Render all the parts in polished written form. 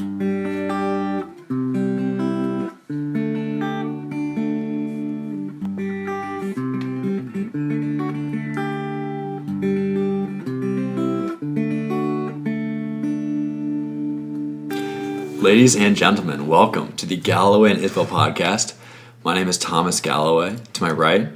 Ladies and gentlemen, welcome to the Galloway and Thomas podcast. My name is Thomas Galloway. To my right,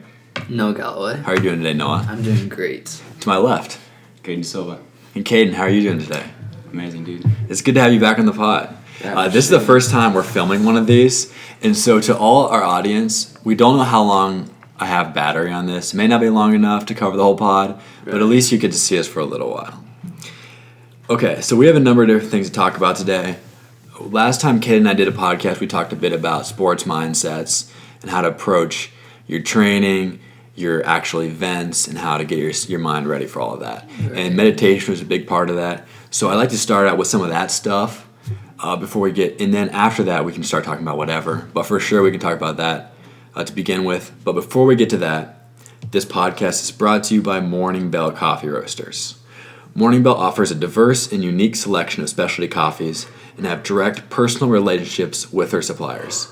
Noah Galloway. How are you doing today, Noah? I'm doing great. To my left, Caeden Da Silva. and Caeden, how are you doing today? Amazing, dude. It's good to have you back on the pod. Yeah, This is the first time we're filming one of these, and so to all our audience, we don't know how long I have battery on this. It may not be long enough to cover the whole pod, but at least you get to see us for a little while. Okay, so we have a number of different things to talk about today. Last time Caeden and I did a podcast, we talked a bit about sports mindsets and how to approach your training, your actual events, and how to get your mind ready for all of that. Right. And meditation was a big part of that. So I'd like to start out with some of that stuff before we get, and then after that we can start talking about whatever. But for sure we can talk about that to begin with. But before we get to that, this podcast is brought to you by Morning Bell Coffee Roasters. Morning Bell offers a diverse and unique selection of specialty coffees and have direct personal relationships with their suppliers.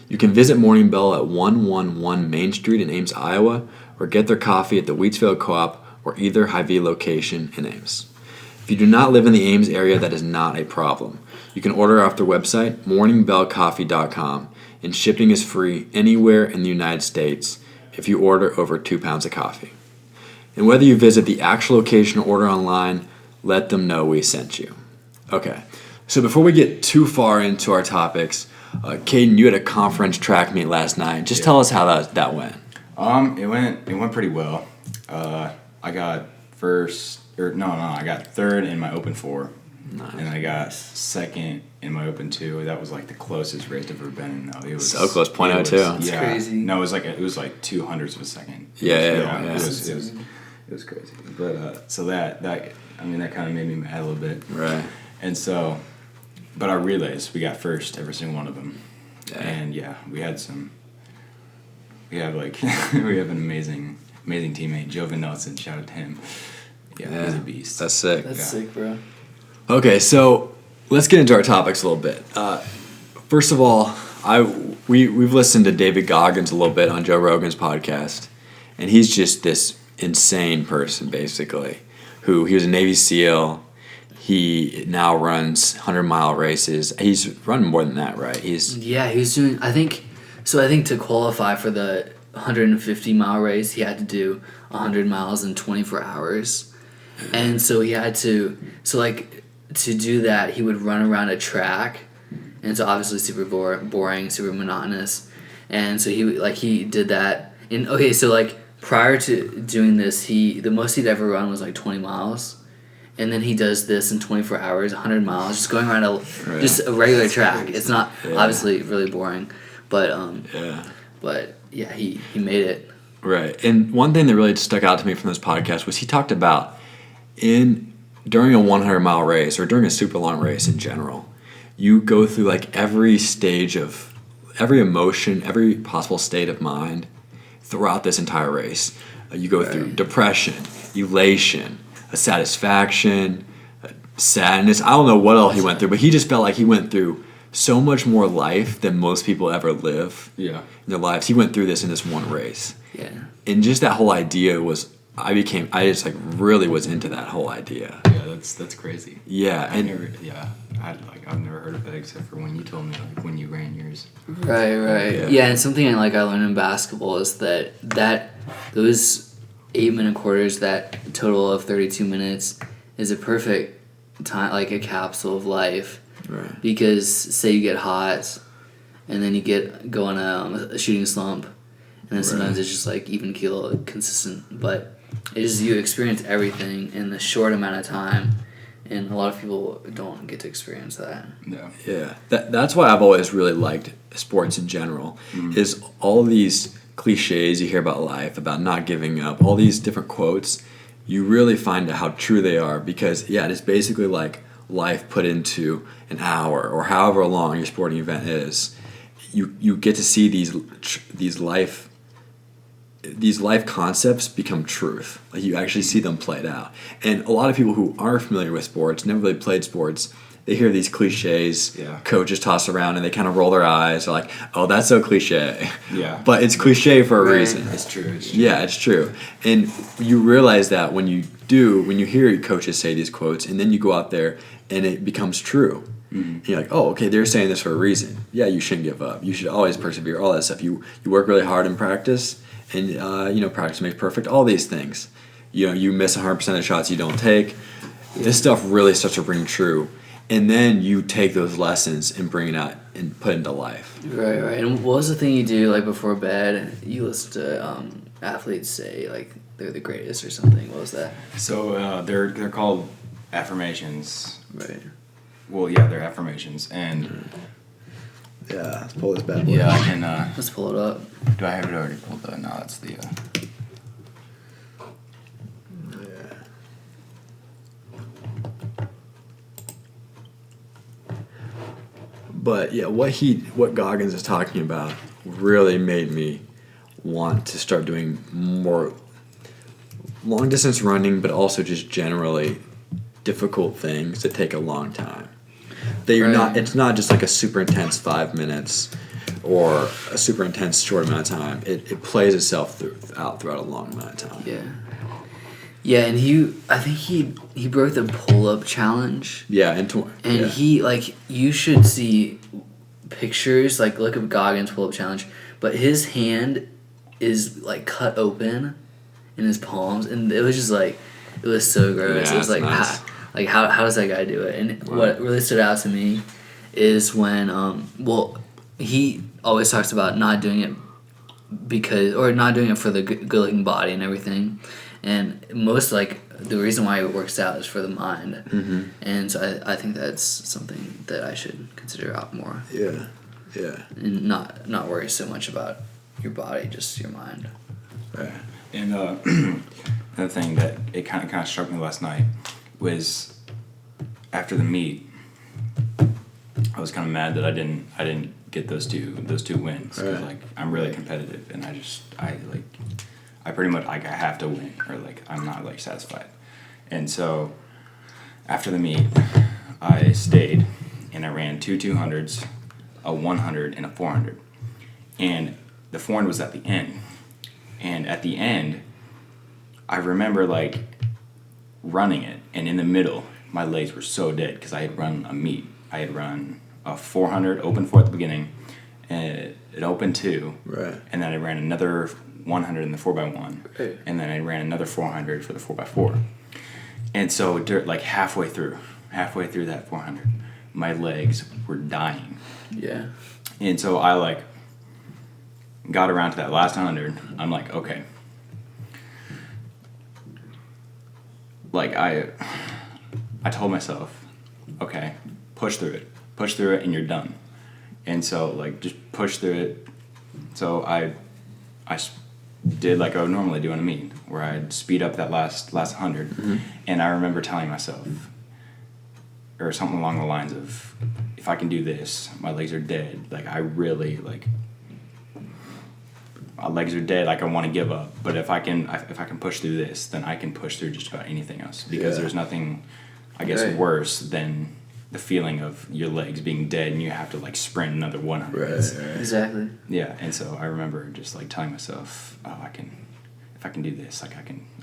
You can visit Morning Bell at 111 Main Street in Ames, Iowa, or get their coffee at the Wheatsfield Co-op or either Hy-Vee location in Ames. If you do not live in the Ames area, that is not a problem. You can order off their website, morningbellcoffee.com, and shipping is free anywhere in the United States if you order over 2 pounds of coffee. And whether you visit the actual location or order online, let them know we sent you. Okay. So before we get too far into our topics, Caeden, you had a conference track meet last night. Just tell us how that went. It went pretty well. I got I got third in my Open 4. Nice. And I got second in my Open 2. That was like the closest race I've ever been in, though. It was so close, .02. That's crazy. No, it was like 200ths of a second. Yeah. It was crazy. But so that kind of made me mad a little bit. Right. And so, but our relays, we got first every single one of them. Yeah. And we have an amazing teammate, Jovan Nelson. Shout out to him. Yeah, he's a beast. That's sick. That's sick, bro. Okay, so let's get into our topics a little bit. First of all, we've listened to David Goggins a little bit on Joe Rogan's podcast, and he's just this insane person, basically. He was a Navy SEAL. He now runs 100-mile races. He's run more than that, right? He's doing. I think to qualify for the 150-mile race, he had to do 100 miles in 24 hours, and so he had to. So to do that, he would run around a track, and it's obviously super boring, super monotonous, and so he did that. And okay, so prior to doing this, the most he'd ever run was 20 miles. And then he does this in 24 hours, 100 miles, just going around just a regular track. It's not obviously really boring, but he made it. Right. And one thing that really stuck out to me from this podcast was he talked about during a 100-mile race or during a super long race in general, you go through every stage of every emotion, every possible state of mind throughout this entire race. You go through depression, elation, a satisfaction, a sadness. I don't know what all he went through, but he just felt like he went through so much more life than most people ever live in their lives. He went through this in this one race. Yeah. And just that whole idea was, I just really was into that whole idea. Yeah, that's crazy. Yeah. I've never heard of that except for when you told me when you ran yours. Right. Yeah, and something I learned in basketball is that those 8-minute quarters, that total of 32 minutes, is a perfect time, a capsule of life. Right. Because say you get hot, and then you go on a shooting slump, and then sometimes it's just even keel, consistent. But you experience everything in a short amount of time, and a lot of people don't get to experience that. No. Yeah. That's why I've always really liked sports in general. Is all these cliches you hear about life, about not giving up, all these different quotes, you really find out how true they are because, it's basically like life put into an hour or however long your sporting event is. You get to see these life concepts become truth. You actually see them played out. And a lot of people who are familiar with sports, never really played sports, they hear these cliches Yeah. coaches toss around, and they kind of roll their eyes. They're like, "Oh, that's so cliche." Yeah. But it's cliche for a Right. reason. It's true. Yeah, it's true. And you realize that when you hear coaches say these quotes, and then you go out there and it becomes true. Mm-hmm. And you're like, oh, okay, they're saying this for a reason. Yeah, you shouldn't give up. You should always persevere, all that stuff. You work really hard in practice, and practice makes perfect, all these things. You miss 100% of the shots you don't take. This stuff really starts to ring true. And then you take those lessons and bring it out and put it into life. Right. And what was the thing you do like before bed? You listen to athletes say like they're the greatest or something. What was that? So they're called affirmations. Right. Well, yeah, they're affirmations, and Yeah, let's pull this bad boy. yeah, I can. Let's pull it up. Do I have it already pulled up? No, that's the. But yeah, what Goggins is talking about really made me want to start doing more long distance running, but also just generally difficult things that take a long time. That you're not. It's not just like a super intense 5 minutes or a super intense short amount of time. It plays itself out throughout a long amount of time. Yeah. Yeah, and I think he broke the pull-up challenge. Yeah, He you should see pictures, like look up Goggins pull-up challenge, but his hand is like cut open in his palms, and it was just like, it was so gross. Yeah, it was like, nice. how does that guy do it? And Wow. what really stood out to me is when he always talks about not doing it not doing it for the good-looking body and everything. And most the reason why it works out is for the mind. Mm-hmm. And so I think that's something that I should consider out more. Yeah. And not worry so much about your body, just your mind. Right. And another thing that it kind of struck me last night was after the meet, I was kind of mad that I didn't get those two wins. 'Cause, Right. like, I'm really competitive, and I pretty much I have to win, or I'm not satisfied. And so after the meet, I stayed and I ran 2 200s, a 100, and a 400. And the 400 was at the end. And at the end, I remember running it, and in the middle, my legs were so dead because I had run a meet. I had run a 400 open 4 at the beginning, and it opened 2. Right. And then I ran another 100 in the 4x1, Right. and then I ran another 400 for the 4x4. And so halfway through that 400, my legs were dying. Yeah. And so I got around to that last 100. I'm like, okay. I told myself, okay, push through it and you're done. And so just push through it. So I did like I would normally do in a meet, where I'd speed up that last 100. Mm-hmm. And I remember telling myself, or something along the lines of, if I can do this, my legs are dead. I really my legs are dead. I want to give up. But if I can push through this, then I can push through just about anything else. Because Yeah. there's nothing, I guess, Right. worse than the feeling of your legs being dead and you have to sprint another 100. Right. Exactly. Yeah, and so I remember just telling myself, oh, if I can do this, I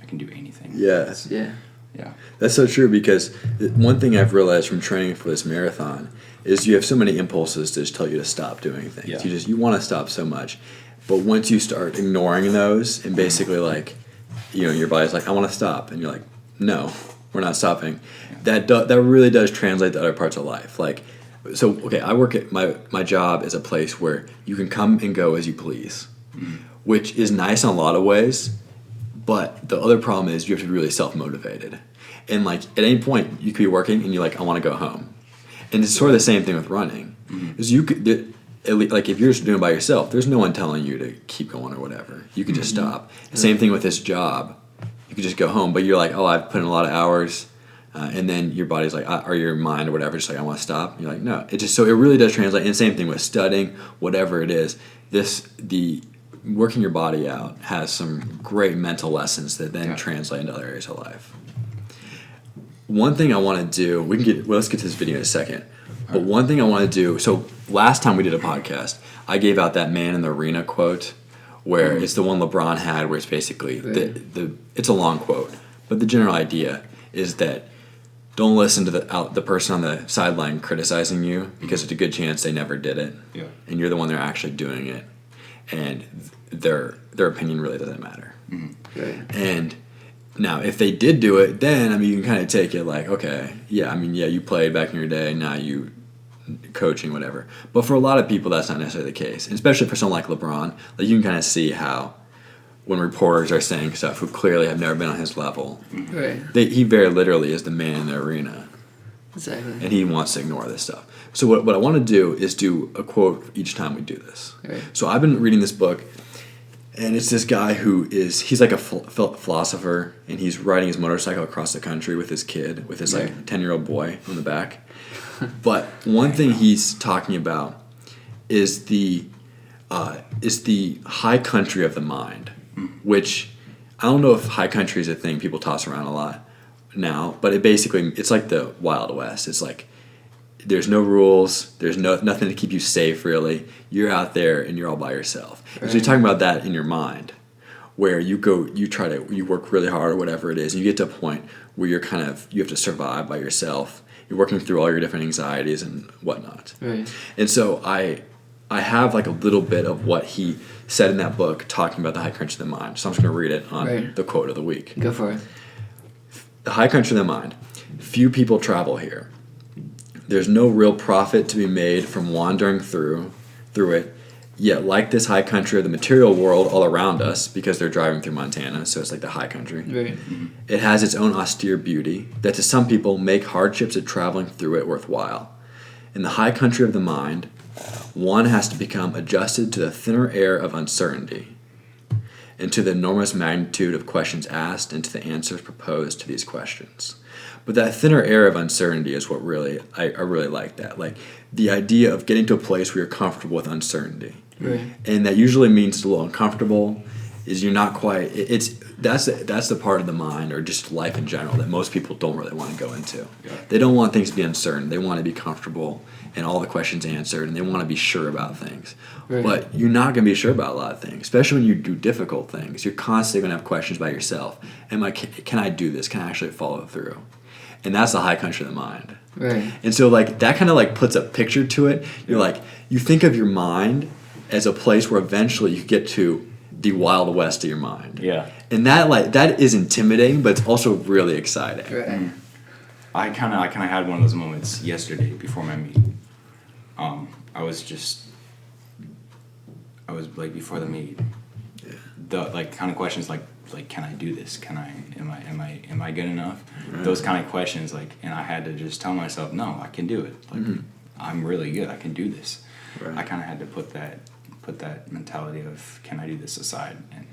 can do anything. Yes. Yeah. Yeah. That's so true, because one thing I've realized from training for this marathon is you have so many impulses to just tell you to stop doing things. Yeah. You want to stop so much. But once you start ignoring those and basically your body's like, I want to stop, and you're like, no, we're not stopping. Yeah. That really does translate to other parts of life. I work at my job is a place where you can come and go as you please, which is nice in a lot of ways. But the other problem is you have to be really self-motivated. And at any point you could be working and you're like, I want to go home. And it's sort of the same thing with running. Because you could, if you're just doing it by yourself, there's no one telling you to keep going or whatever. You could just stop. Same thing with this job. You could just go home, but you're like, oh, I've put in a lot of hours. And then your body's like, or your mind or whatever, just I want to stop. And you're like, no. So it really does translate. And same thing with studying, whatever it is. Working your body out has some great mental lessons that then translate into other areas of life. one thing I want to do, let's get to this video in a second. But one thing I want to do, so last time we did a podcast, I gave out that man in the arena quote, where it's the one LeBron had, where it's basically it's a long quote, but the general idea is that don't listen to the person on the sideline criticizing you, because it's a good chance they never did it, and you're the one that are actually doing it, and their opinion really doesn't matter. And now, if they did do it, then, I mean, you can kind of take it like, okay, you played back in your day, now you coaching, whatever. But for a lot of people, that's not necessarily the case. And especially for someone like LeBron, like, you can kind of see how when reporters are saying stuff who clearly have never been on his level, he very literally is the man in the arena. Exactly. And he wants to ignore this stuff. So what I want to do is do a quote each time we do this. So I've been reading this book, and it's this guy he's like a philosopher, and he's riding his motorcycle across the country with his kid, with his like 10-year-old boy on the back. But one thing he's talking about is the high country of the mind, which I don't know if high country is a thing people toss around a lot now, but it's like the Wild West. It's like there's no rules, there's nothing to keep you safe really. You're out there and you're all by yourself. So you're talking about that in your mind, where you work really hard or whatever it is, and you get to a point where you have to survive by yourself. You're working through all your different anxieties and whatnot. And so I have like a little bit of what he said in that book talking about the high country of the mind. So I'm just going to read it on the quote of the week. Go for it. The high country of the mind. Few people travel here. There's no real profit to be made from wandering through it. Yet, like this high country of the material world all around us, because they're driving through Montana, so it's like the high country, it has its own austere beauty that to some people make hardships of traveling through it worthwhile. In the high country of the mind, one has to become adjusted to the thinner air of uncertainty, and to the enormous magnitude of questions asked, and to the answers proposed to these questions. But that thinner air of uncertainty is what I really like that. Like the idea of getting to a place where you're comfortable with uncertainty. And that usually means it's a little uncomfortable, is you're not quite, that's the part of the mind, or just life in general, that most people don't really want to go into. They don't want things to be uncertain. They want to be comfortable and all the questions answered, and they want to be sure about things. But you're not going to be sure about a lot of things, especially when you do difficult things. You're constantly going to have questions about yourself. Can I do this? Can I actually follow through? And that's the high country of the mind. And so like that kind of like puts a picture to it. You're like, you think of your mind as a place where eventually you get to the Wild West of your mind. And that is intimidating, but it's also really exciting. I kind of had one of those moments yesterday before my meeting. I was like before the meet. The like kind of questions like can I do this? Am I good enough? Those kind of questions, like, and I had to just tell myself, no, I can do it. Like I'm really good. I can do this. I kind of had to put that mentality of can I do this aside, and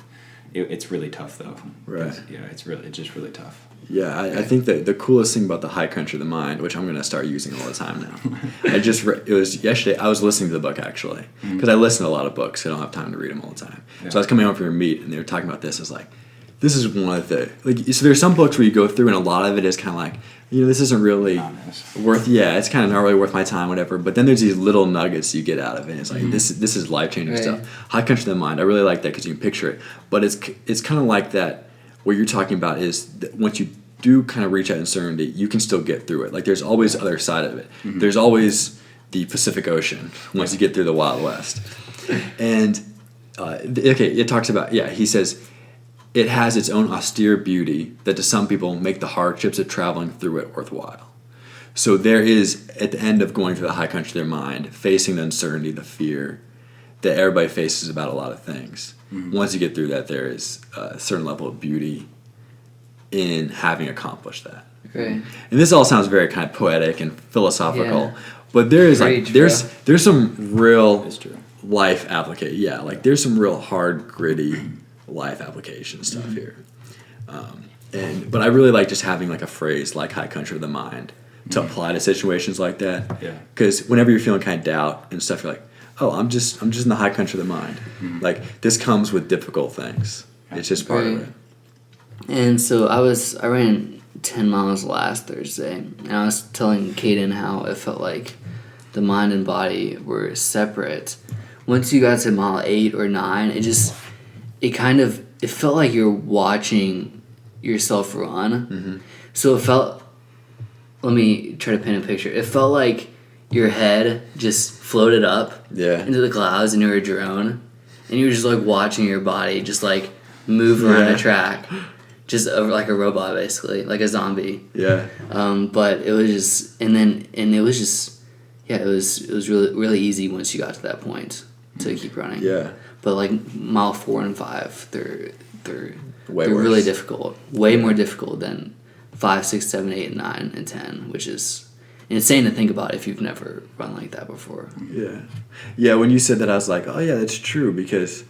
it's really tough though. It's just really tough. I think that the coolest thing about the high country of the mind, which I'm going to start using all the time now, it was yesterday, I was listening to the book actually, because I listen to a lot of books, I don't have time to read them all the time. So I was coming home from your meet, and they were talking about this, I was like, this is one of the, so there's some books where you go through, and a lot of it is kind of like, this isn't really it's kind of not really worth my time, whatever, but then there's these little nuggets you get out of it, and it's like, this is life-changing stuff. High country of the mind, I really like that because you can picture it, but it's kind of like that. What you're talking about is that once you do kind of reach that uncertainty, you can still get through it. Like there's always the other side of it. There's always the Pacific Ocean once you get through the Wild West. And it talks about, he says, it has its own austere beauty that to some people make the hardships of traveling through it worthwhile. So there is, at the end of going through the high country of their mind, facing the uncertainty, the fear that everybody faces about a lot of things. Once you get through that, there is a certain level of beauty in having accomplished that. And this all sounds very kind of poetic and philosophical, but there is there's some real life application. Like there's some real hard, gritty life application stuff here. But I really like just having like a phrase like high country of the mind to apply to situations like that. Because whenever you're feeling kind of doubt and stuff, you're like, oh, I'm just in the high country of the mind. Like this comes with difficult things. It's just part of it. And so I ran 10 miles last Thursday, and I was telling Caeden how it felt like the mind and body were separate. Once you got to mile 8 or 9, it felt like you're watching yourself run. Mm-hmm. So it felt, let me try to paint a picture. It felt like your head just floated up into the clouds and you were a drone, and you were just like watching your body just like move around a track, just like a robot basically, like a zombie. Yeah. But it was just, it was really really easy once you got to that point to keep running. Yeah. But like mile 4 and 5, they're Way they're worse. really difficult, way more difficult than 5, 6, 7, 8, and 9 and 10, which is insane to think about if you've never run like that before. Yeah. Yeah, when you said that, I was like, oh, yeah, that's true, because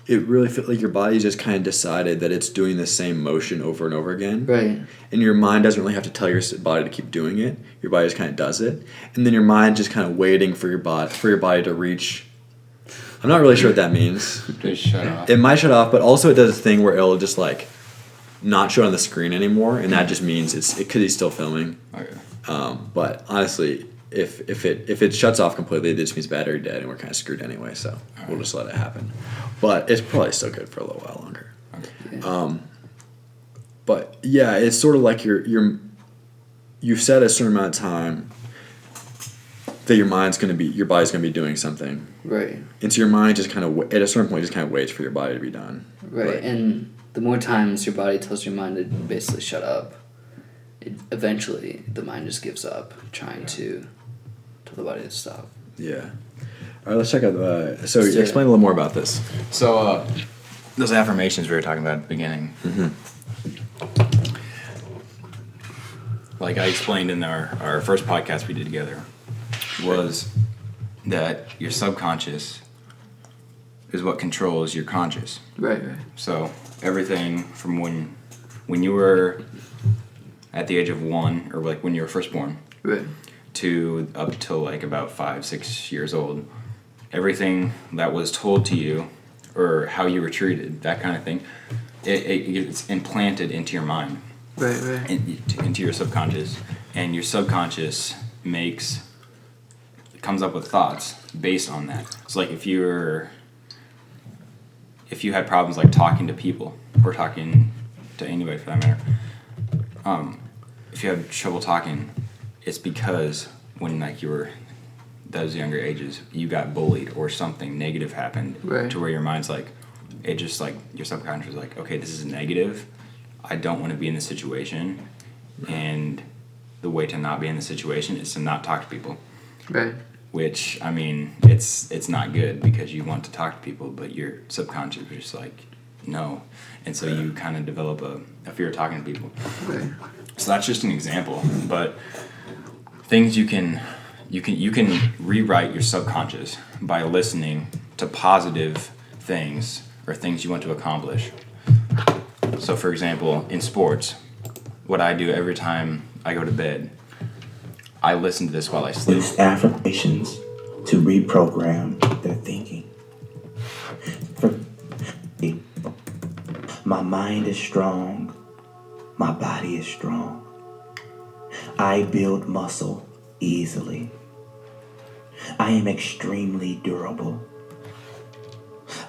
it really felt like your body just kind of decided that it's doing the same motion over and over again. Right. And your mind doesn't really have to tell your body to keep doing it. Your body just kind of does it. And then your mind just kind of waiting for your body to reach. I'm not really sure what that means. Just shut off. It might shut off, but also it does a thing where it'll just like not show on the screen anymore, and that just means because he's still filming. Okay. But honestly, if it shuts off completely, it just means battery dead, and we're kind of screwed anyway. So we'll just let it happen. But it's probably still good for a little while longer. Okay. But yeah, it's sort of like you've set a certain amount of time that your body's gonna be doing something. Right. And so your mind just kind of at a certain point just kind of waits for your body to be done. Right. And the more times your body tells your mind to basically shut up, eventually the mind just gives up trying to tell the body to stop. Yeah. All right, let's check out so explain a little more about this. So, those affirmations we were talking about at the beginning. Mm-hmm. Like I explained in our first podcast we did together, was that your subconscious is what controls your conscious. Right. So everything from when you were at the age of 1, or like when you were first born, Right. to up till like about 5, 6 years old, everything that was told to you or how you were treated, that kind of thing, it's implanted into your mind. Right. Into your subconscious, and your subconscious comes up with thoughts based on that. So like if you had problems like talking to people or talking to anybody for that matter, if you had trouble talking, it's because when like you were those younger ages, you got bullied or something negative happened, right, to where your mind's like, it just like your subconscious is like, okay, this is negative. I don't want to be in this situation, and the way to not be in the situation is to not talk to people. Right. Which, I mean, it's not good because you want to talk to people, but your subconscious is just like, no. And so you kind of develop a fear of talking to people. Right. So that's just an example, but things you can rewrite your subconscious by listening to positive things or things you want to accomplish. So, for example, in sports, what I do every time I go to bed, I listen to this while I sleep. Use affirmations to reprogram their thinking. My mind is strong. My body is strong. I build muscle easily. I am extremely durable.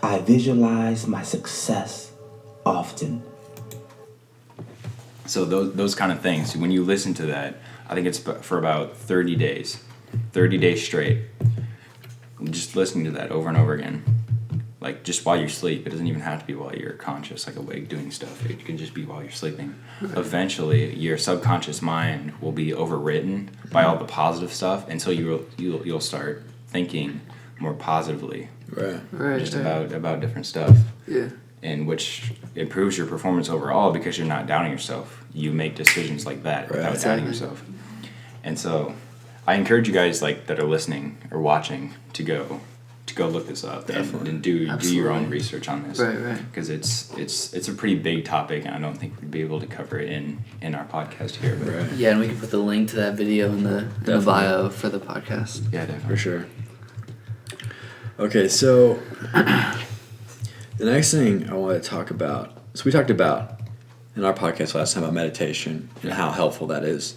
I visualize my success often. So those kind of things, when you listen to that, I think it's for about 30 days straight, just listening to that over and over again, like just while you sleep. It doesn't even have to be while you're conscious, like awake doing stuff. It can just be while you're sleeping. Eventually, your subconscious mind will be overwritten by all the positive stuff, and so you'll start thinking more positively, Right. about different stuff. Yeah. And which improves your performance overall because you're not doubting yourself. You make decisions like that without doubting yourself. And so I encourage you guys like that are listening or watching to go look this up and do your own research on this. Right. Because it's a pretty big topic, and I don't think we'd be able to cover it in our podcast here. But Yeah, and we can put the link to that video in the bio for the podcast. yeah, definitely. For sure. Okay, so the next thing I want to talk about, so we talked about in our podcast last time about meditation and how helpful that is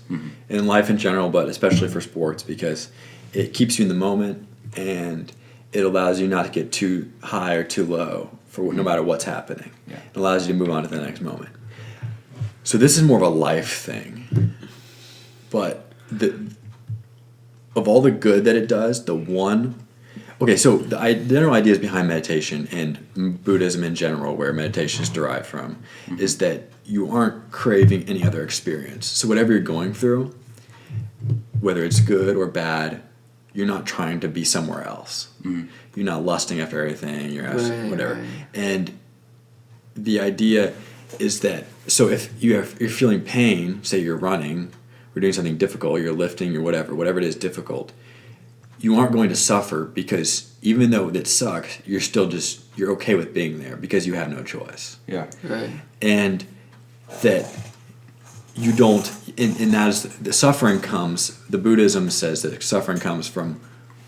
in life in general, but especially for sports, because it keeps you in the moment and it allows you not to get too high or too low for no matter what's happening. Yeah. It allows you to move on to the next moment. So this is more of a life thing, but of all the good that it does, so the general ideas behind meditation and Buddhism in general, where meditation is derived from, is that you aren't craving any other experience. So whatever you're going through, whether it's good or bad, you're not trying to be somewhere else. You're not lusting after everything, whatever. Right. And the idea is that, so if you're feeling pain, say you're running, or doing something difficult, you're lifting, or whatever it is difficult, you aren't going to suffer, because even though it sucks, you're okay with being there because you have no choice. Yeah. Right. And that you don't, and that is, the suffering comes, the Buddhism says that suffering comes from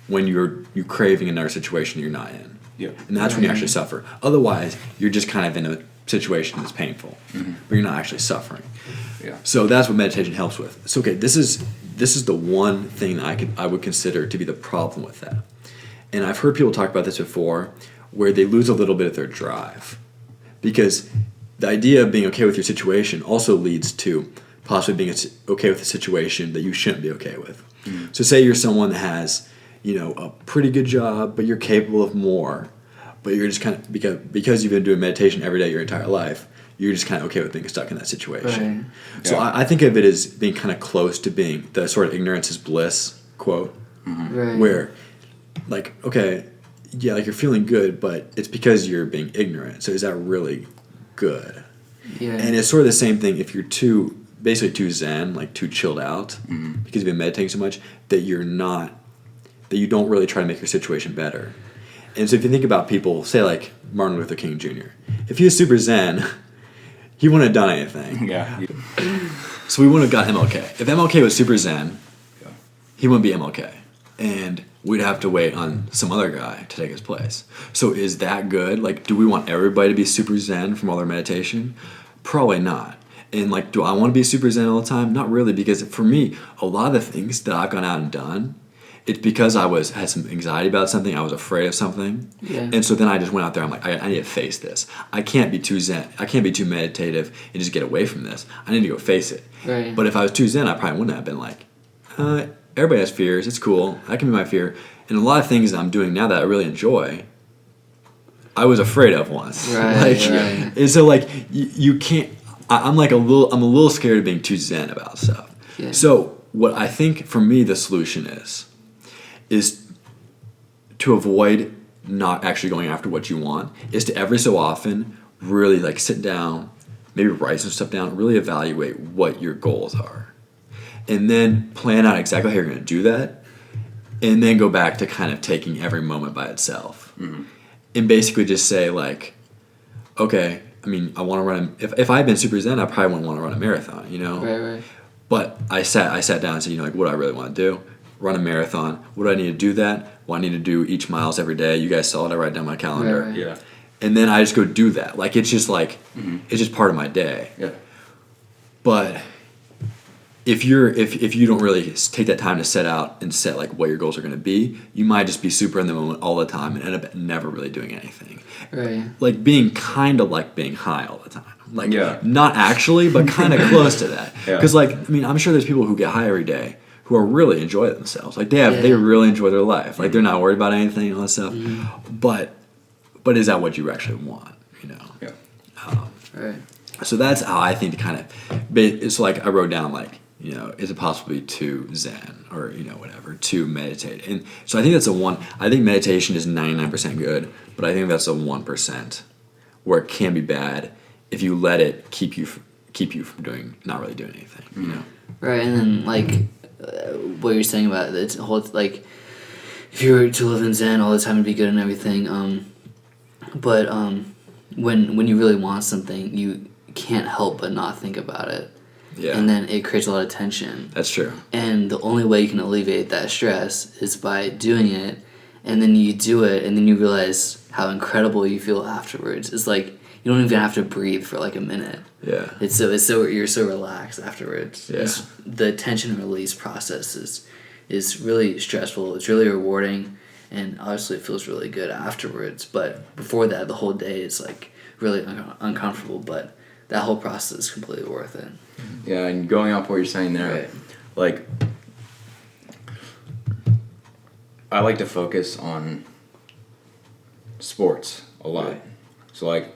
when you're craving another situation you're not in. Yeah. And that's when you actually suffer. Otherwise, you're just kind of in a situation that's painful, but you're not actually suffering. Yeah. So that's what meditation helps with. So, okay, this is the one thing that I would consider to be the problem with that. And I've heard people talk about this before, where they lose a little bit of their drive. Because the idea of being okay with your situation also leads to possibly being okay with a situation that you shouldn't be okay with. So say you're someone that has, a pretty good job, but you're capable of more, but you're just kind of, because you've been doing meditation every day your entire life, you're just kind of okay with being stuck in that situation. Right. So Yeah. I think of it as being kind of close to being the sort of ignorance is bliss quote, Right. where, like, okay, yeah, like you're feeling good, but it's because you're being ignorant. So is that really good? Yeah. And it's sort of the same thing if you're too zen, like too chilled out, because you've been meditating so much, that you don't really try to make your situation better. And so if you think about people, say like Martin Luther King Jr., if he was super zen, he wouldn't have done anything. Yeah. So we wouldn't have got MLK. If MLK was super zen, he wouldn't be MLK. And we'd have to wait on some other guy to take his place. So is that good? Like, do we want everybody to be super zen from all their meditation? Probably not. And like, do I want to be super zen all the time? Not really, because for me, a lot of the things that I've gone out and done, it's because I had some anxiety about something, I was afraid of something. Yeah. And so then I just went out there, I'm like, I need to face this. I can't be too zen. I can't be too meditative and just get away from this. I need to go face it. Right. But if I was too zen, I probably wouldn't have been like, everybody has fears, it's cool, that can be my fear. And a lot of things that I'm doing now that I really enjoy, I was afraid of once. Right, right. And so like, you can't, I'm a little scared of being too zen about stuff. Yeah. So what I think for me the solution is to avoid not actually going after what you want, is to every so often really like sit down, maybe write some stuff down, really evaluate what your goals are. And then plan out exactly how you're going to do that, and then go back to kind of taking every moment by itself. And basically just say like, okay, I mean, I want to run if I had been super zen, I probably wouldn't want to run a marathon, Right. But I sat down and said, like, what do I really want to do? Run a marathon. What do I need to do that? Well, I need to do each miles every day. You guys saw it. I write down my calendar. Right. Yeah. And then I just go do that. Like, it's just like, it's just part of my day. Yeah. But if you don't really take that time to set out and set like what your goals are going to be, you might just be super in the moment all the time and end up never really doing anything. Right. Like being kind of like being high all the time. Like, Yeah. not actually, but kind of close to that. Because like, I mean, I'm sure there's people who get high every day who are really enjoy themselves. Like they really enjoy their life. Like they're not worried about anything and all that stuff. But is that what you actually want? Yeah. Right. So that's how I think to kind of. It's like I wrote down like, is it possible to be too zen or whatever, to meditate? And so I think that's I think meditation is 99% good, but I think that's a 1% where it can be bad if you let it keep you from not really doing anything. Right, and then like what you're saying about it's whole like if you were to live in Zen all the time, it'd be good and everything. But when you really want something, you can't help but not think about it. Yeah. And then it creates a lot of tension. That's true. And the only way you can alleviate that stress is by doing it, and then you do it, and then you realize how incredible you feel afterwards. It's like, you don't even have to breathe for like a minute. Yeah. It's so you're so relaxed afterwards. Yeah. The tension release process is really stressful. It's really rewarding, and obviously it feels really good afterwards. But before that, the whole day is like really uncomfortable. But that whole process is completely worth it. Yeah, and going off what you're saying there, Right. like, I like to focus on sports a lot. Right. So, like,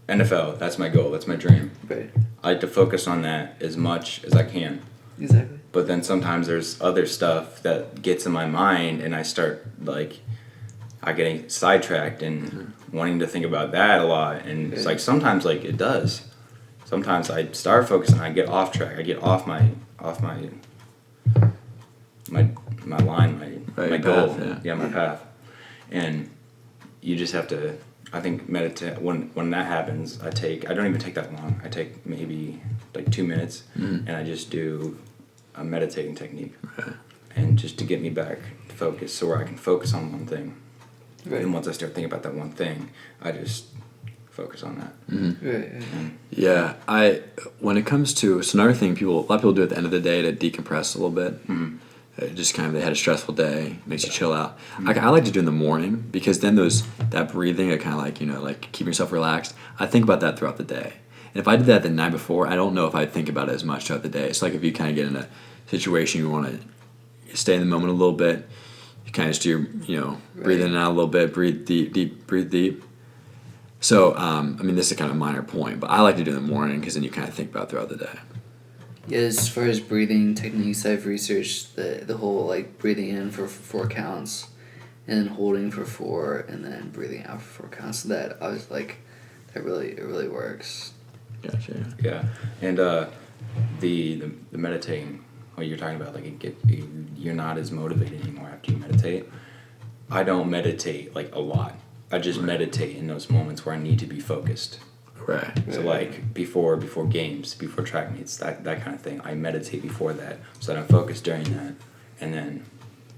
NFL, that's my goal, that's my dream. Right. I like to focus on that as much as I can. Exactly. But then sometimes there's other stuff that gets in my mind, and I start, like, I getting sidetracked and wanting to think about that a lot. And it's like sometimes, like, it does. Sometimes I start focusing, I get off track. I get off my line, my goal. Path, my path. And you just have to, I think, meditate. When that happens, I don't even take that long. I take maybe like 2 minutes, and I just do a meditating technique. Right. And just to get me back focused, so where I can focus on one thing. Right. And once I start thinking about that one thing, I just focus on that. Right. Yeah, when it comes to, so another thing a lot of people do at the end of the day to decompress a little bit. Just kind of, they had a stressful day, makes you chill out. I like to do in the morning, because then that breathing, I kind of like, like keeping yourself relaxed. I think about that throughout the day. And if I did that the night before, I don't know if I'd think about it as much throughout the day. It's like if you kind of get in a situation you want to stay in the moment a little bit, you kind of just do your, breathe in and out a little bit, breathe deep, breathe deep. So, this is a kind of minor point, but I like to do it in the morning, because then you kind of think about it throughout the day. Yeah, as far as breathing techniques, I've researched the whole like breathing in for 4 counts, and then holding for 4, and then breathing out for 4 counts. So that I was like, it really works. Gotcha. Yeah, and the meditating, what you're talking about, like you're not as motivated anymore after you meditate. I don't meditate like a lot. I just meditate in those moments where I need to be focused. Right. So like before games, before track meets, that kind of thing. I meditate before that, so that I'm focused during that, and then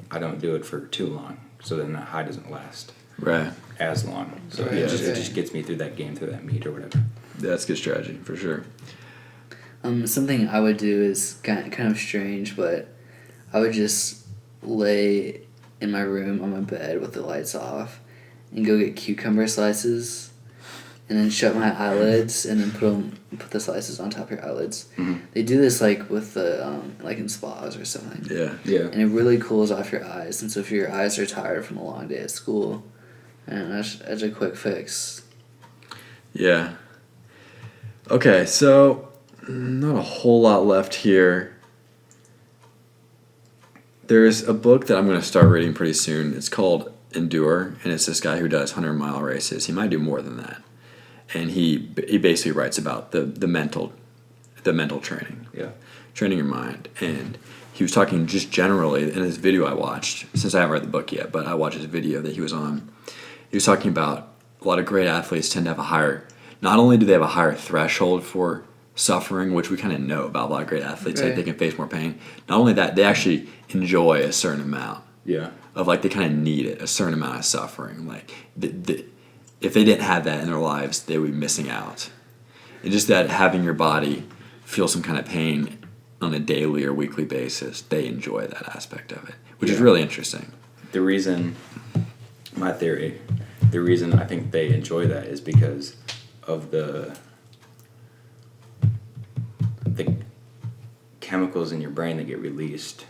I don't do it for too long, so then that high doesn't last Right. as long. So Right. it just gets me through that game, through that meet or whatever. That's a good strategy, for sure. Something I would do is kind of strange, but I would just lay in my room on my bed with the lights off and go get cucumber slices, and then shut my eyelids, and then put the slices on top of your eyelids. They do this like with the like in spas or something. Yeah. And it really cools off your eyes. And so if your eyes are tired from a long day at school, and that's a quick fix. Yeah. Okay, so not a whole lot left here. There's a book that I'm going to start reading pretty soon. It's called Endure, and it's this guy who does 100-mile races. He might do more than that. And he basically writes about the mental training. Yeah. Training your mind. And he was talking just generally in this video I watched, since I haven't read the book yet, but I watched his video that he was on. He was talking about a lot of great athletes tend to have a higher, not only do they have a higher threshold for suffering, which we kind of know about a lot of great athletes, like they can face more pain. Not only that, they actually enjoy a certain amount. Yeah. Of like, they kind of need it, a certain amount of suffering. Like, if they didn't have that in their lives, they would be missing out. And just that having your body feel some kind of pain on a daily or weekly basis, they enjoy that aspect of it, which is really interesting. The reason I think they enjoy that is because of the chemicals in your brain that get released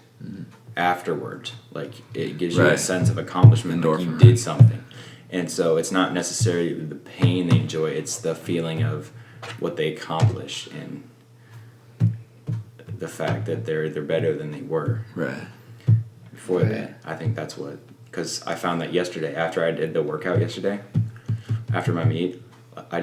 afterwards. Like, it gives you a sense of accomplishment, like you did something. And so it's not necessarily the pain they enjoy, it's the feeling of what they accomplished and the fact that they're better than they were before that. I think that's what, because I found that yesterday, after I did the workout yesterday, after my meet, I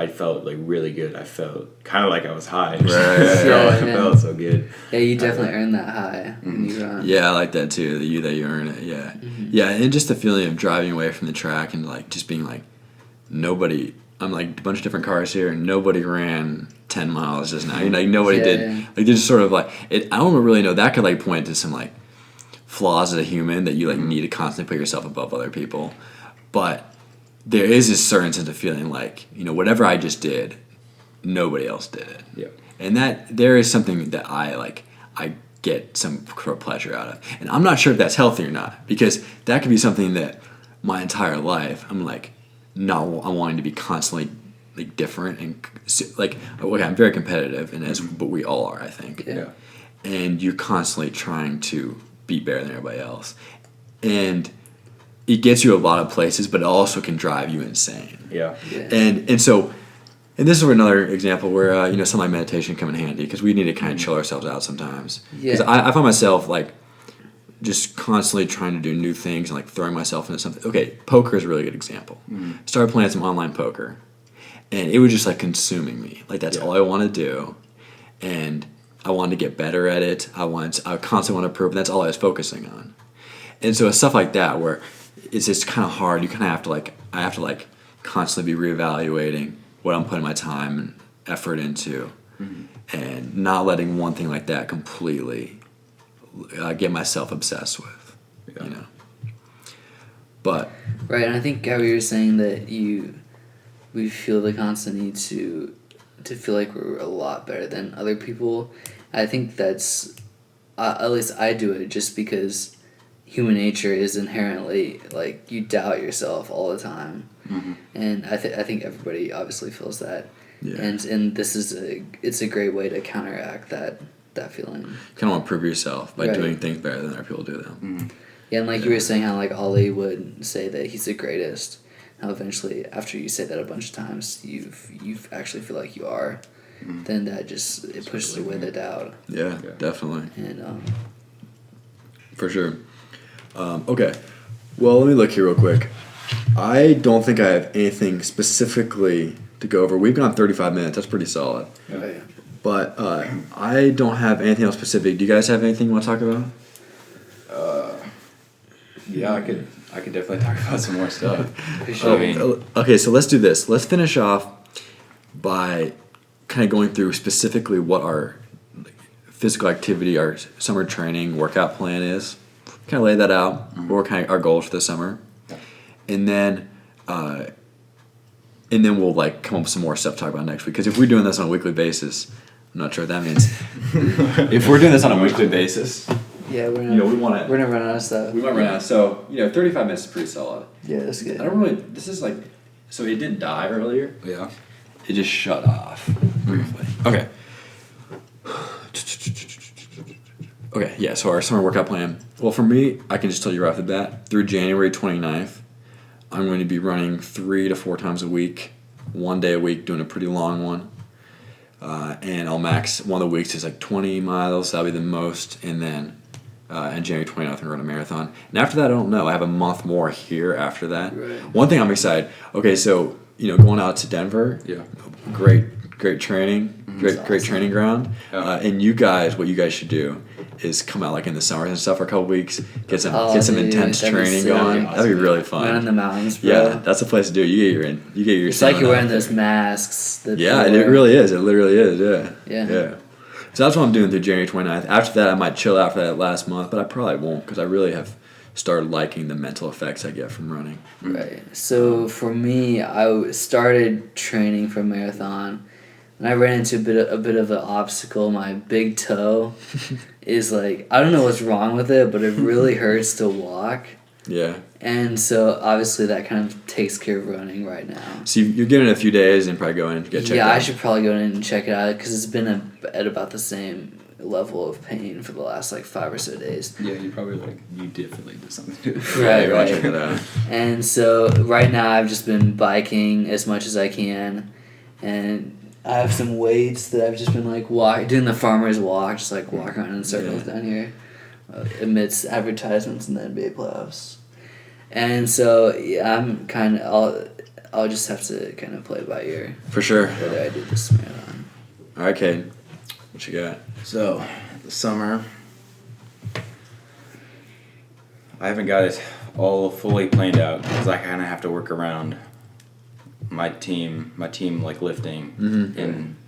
felt like really good. I felt kind of like I was high. I felt so good. Yeah, you definitely earned that high when you run. Yeah, I like that too. That you earn it. Yeah, yeah, and just the feeling of driving away from the track and like just being like, nobody. I'm like a bunch of different cars here, and nobody ran 10 miles just now. Like nobody did. Like they just sort of like it. I don't really know. That could like point to some like flaws as a human that you like need to constantly put yourself above other people, but there is this certain sense of feeling like, whatever I just did, nobody else did it. Yeah. And that there is something that I get some pleasure out of. And I'm not sure if that's healthy or not, because that could be something that my entire life I'm I'm wanting to be constantly different and okay, I'm very competitive, and but we all are, I think. Yeah. And you're constantly trying to be better than everybody else. And it gets you a lot of places, but it also can drive you insane. Yeah. And so, and this is another example where some of my meditation come in handy, because we need to kind of chill ourselves out sometimes. Because I find myself just constantly trying to do new things and throwing myself into something. Okay, poker is a really good example. Started playing some online poker, and it was just consuming me. That's all I want to do, and I wanted to get better at it. I constantly want to improve, and that's all I was focusing on. And so it's stuff like that where it's just kind of hard. You kind of have to I have to constantly be reevaluating what I'm putting my time and effort into, and not letting one thing like that completely get myself obsessed with. But right, and I think Gabby, you were saying that we feel the constant need to feel like we're a lot better than other people. I think that's at least I do it just because human nature is inherently you doubt yourself all the time, and I think everybody obviously feels that, and this is it's a great way to counteract that feeling. You kind of want to prove yourself by doing things better than other people do them. Yeah, and you were saying how Ollie would say that he's the greatest. How eventually, after you say that a bunch of times, you actually feel like you are. Then that just it pushes away the doubt. Yeah, definitely. And for sure. Okay, well, let me look here real quick. I don't think I have anything specifically to go over. We've gone 35 minutes. That's pretty solid. yeah. But I don't have anything else specific. Do you guys have anything you want to talk about? Yeah, I could definitely talk about some more stuff. Okay, so let's do this. Let's finish off by kind of going through specifically what our physical activity, our summer training workout plan is. Kind of lay that out. What are kind of our goals for the summer, and then we'll come up with some more stuff to talk about next week. Because if we're doing this on a weekly basis, I'm not sure what that means. If we're doing this on a weekly basis, yeah, we're gonna run out of stuff. We might run out. So 35 minutes is pretty solid. Yeah, that's good. I don't really. This is so it didn't die earlier. Yeah. It just shut off briefly. Okay. Okay, yeah, so our summer workout plan. Well, for me, I can just tell you right off the bat, through January 29th, I'm going to be running 3 to 4 times a week, 1 day a week, doing a pretty long one. And I'll max one of the weeks is 20 miles, that'll be the most, and then on January 29th, I'm going to run a marathon. And after that, I don't know. I have a month more here after that. Right. One thing I'm excited, okay, so, going out to Denver, great training, great training ground. And you guys, what you guys should do is come out in the summers and stuff for a couple weeks, get some intense training going. That'd be really fun. Run in the mountains, bro. Yeah, that's the place to do it. You get your. It's like you're wearing those masks. Yeah, it really is. It literally is. Yeah. So that's what I'm doing through January 29th. After that, I might chill out for that last month, but I probably won't, because I really have started liking the mental effects I get from running. Right. So for me, I started training for a marathon, and I ran into a bit of an obstacle. My big toe is I don't know what's wrong with it, but it really hurts to walk. Yeah. And so obviously that kind of takes care of running right now. So you're getting a few days and probably go in and get checked out. Yeah, I should probably go in and check it out, because it's been at about the same level of pain for the last 5 or so days. Yeah, you probably you definitely did something to it. Right. Check it out. And so right now I've just been biking as much as I can, and I have some weights that I've just been doing the farmer's walk, just walk around in circles down here, amidst advertisements and the NBA playoffs. And so I'm kind of I'll just have to kind of play it by ear. For sure. Whether I do this marathon. All right, Caeden. What you got? So, the summer, I haven't got it all fully planned out, because I kind of have to work around my team lifting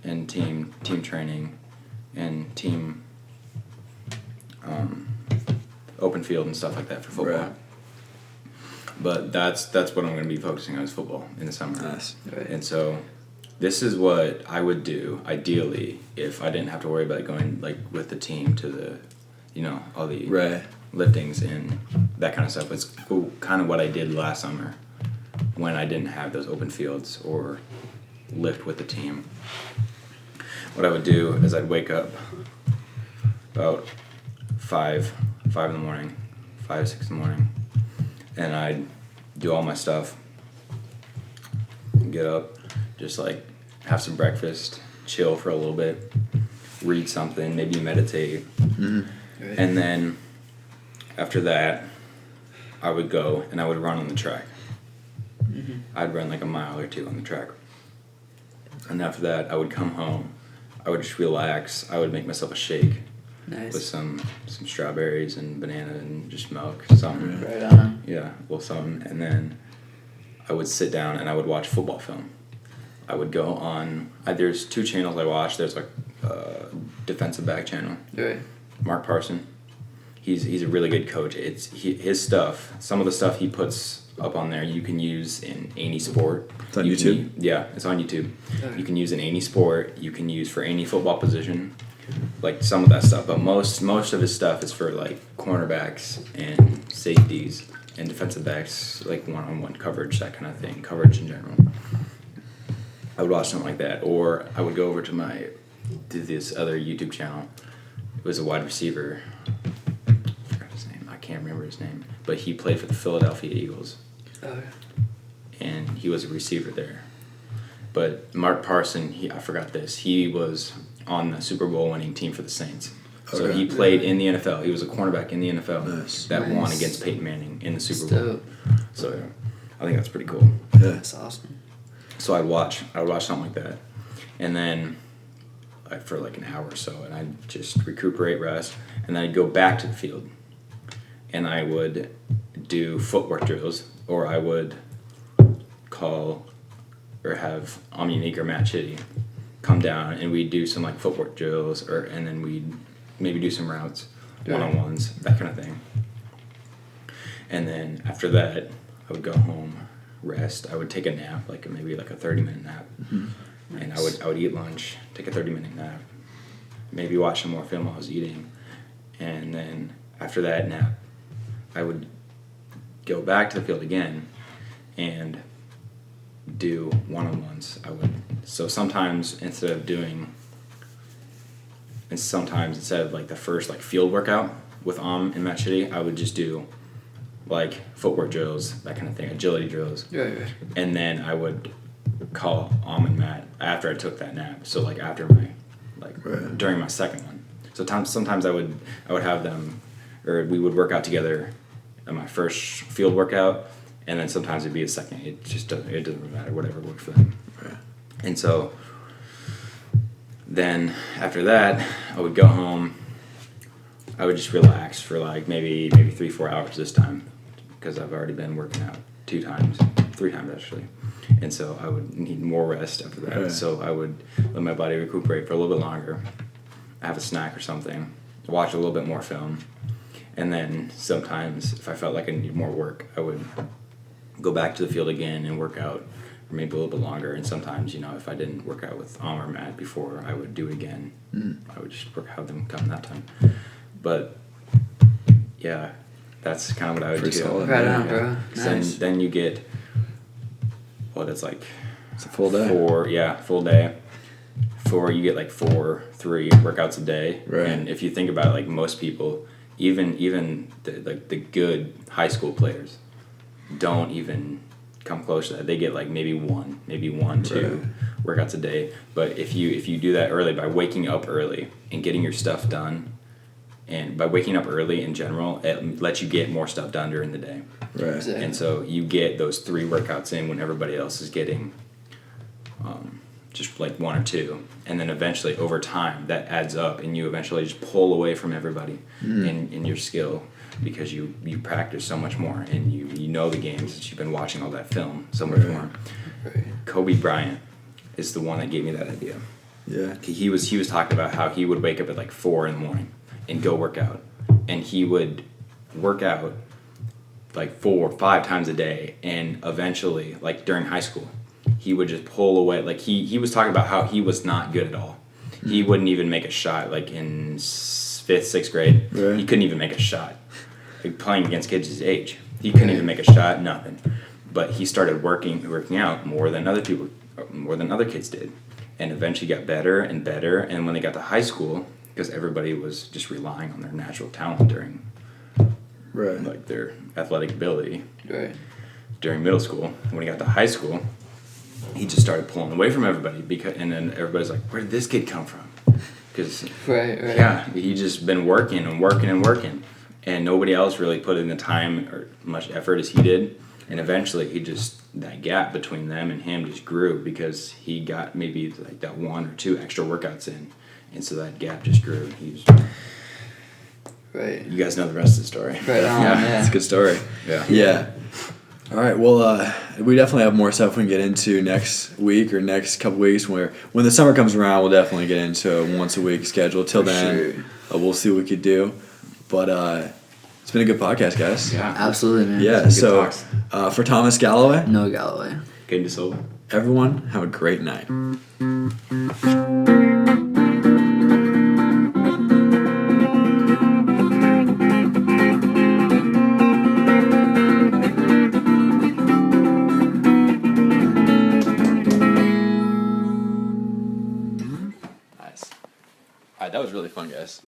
and team training and team open field and stuff like that for football. Right. But that's what I'm going to be focusing on is football in the summer. Nice. Right. And so this is what I would do ideally if I didn't have to worry about going like with the team to the, all the liftings and that kind of stuff. It's kind of what I did last summer when I didn't have those open fields or lift with the team. What I would do is I'd wake up about 5 in the morning, 5, 6 in the morning, and I'd do all my stuff, get up, just like have some breakfast, chill for a little bit, read something, maybe meditate, and then after that, I would go and I would run on the track. I'd run like a mile or 2 on the track. And after that, I would come home. I would just relax. I would make myself a shake with some strawberries and banana and just milk, something. Right on. Yeah, well, something. And then I would sit down and I would watch football film. I would go on. There's 2 channels I watch. There's like a defensive back channel. Right. Mark Parson. He's a really good coach. His stuff. Some of the stuff he puts up on there you can use in any sport. It's on YouTube? Yeah, it's on YouTube. Okay. You can use in any sport. You can use for any football position. Like some of that stuff, but most of his stuff is for like cornerbacks and safeties and defensive backs, like one-on-one coverage, that kind of thing, coverage in general. I would watch something like that, or I would go over to this other YouTube channel. It was a wide receiver. I forgot his name. I can't remember his name, but he played for the Philadelphia Eagles. Okay. And he was a receiver there. But Mark Parson, I forgot this. He was on the Super Bowl winning team for the Saints. So he played in the NFL. He was a cornerback in the NFL that won against Peyton Manning in the Super Bowl. Dope. So I think that's pretty cool. Yeah. That's awesome. So I would watch something like that, and then for like an hour or so, and I'd just recuperate, rest, and then I'd go back to the field, and I would do footwork drills, or I would call or have Unique or Matt Chitty come down, and we'd do some like footwork drills, and then we'd maybe do some routes, one-on-ones, that kind of thing. And then after that, I would go home, rest. I would take a nap, maybe a 30-minute nap, and I would eat lunch, take a 30-minute nap, maybe watch some more film while I was eating, and then after that nap, I would go back to the field again, and do one-on-ones. Sometimes instead of the first field workout with and Matt Chitty, I would just do footwork drills, that kind of thing, agility drills. Yeah. And then I would call and Matt after I took that nap. So after my during my second one. So sometimes I would have them, or we would work out together in my first field workout, and then sometimes it'd be a second. It doesn't matter, whatever worked for them. Right. And so then after that, I would go home. I would just relax for maybe 3-4 hours this time, because I've already been working out 3 times actually. And so I would need more rest after that. Right. So I would let my body recuperate for a little bit longer, have a snack or something, watch a little bit more film. And then sometimes if I felt like I needed more work, I would go back to the field again and work out for maybe a little bit longer. And sometimes, if I didn't work out with or Matt before, I would do it again. I would just have them come that time. But yeah, that's kind of what I would Pretty do. solid. Right on, bro. Nice. Then you get it's a full day. Full day. You get 3 workouts a day. Right. And if you think about it, most people, even the good high school players, don't even come close to that. They get maybe 1, 2 workouts a day. But if you do that early by waking up early and getting your stuff done, and by waking up early in general, it lets you get more stuff done during the day. Right. Exactly. And so you get those 3 workouts in when everybody else is getting just 1 or 2. And then eventually over time that adds up, and you eventually just pull away from everybody in your skill, because you practice so much more, and you know the games that you've been watching all that film so much more. Right. Kobe Bryant is the one that gave me that idea. Yeah. He was talking about how he would wake up at 4 in the morning and go work out, and he would work out like 4 or 5 times a day, and eventually, like during high school, he would just pull away. Like he was talking about how he was not good at all. He wouldn't even make a shot. Like in 5th, 6th grade, Right. he couldn't even make a shot. Like playing against kids his age, he couldn't even make a shot. Nothing. But he started working out more than other kids did, and eventually got better and better. And when they got to high school, because everybody was just relying on their natural talent during Right. like their athletic ability Right. during middle school. When he got to high school, he just started pulling away from everybody and then everybody's like, "Where did this kid come from?" Because Right. yeah, he just been working and working and working, and nobody else really put in the time or much effort as he did. And eventually, that gap between them and him just grew because he got maybe like that 1 or 2 extra workouts in, and so that gap just grew. Right. You guys know the rest of the story. Right on. Yeah. It's a good story. Yeah. Yeah. All right. Well, we definitely have more stuff we can get into next week or next couple weeks. When the summer comes around, we'll definitely get into a once a week schedule. Till then, we'll see what we could do. But it's been a good podcast, guys. Yeah. Absolutely, man. Yeah. Good So talks. for Thomas Galloway, No Galloway. Caeden Da Silva. everyone have a great night. Nice. All right, that was really fun, guys.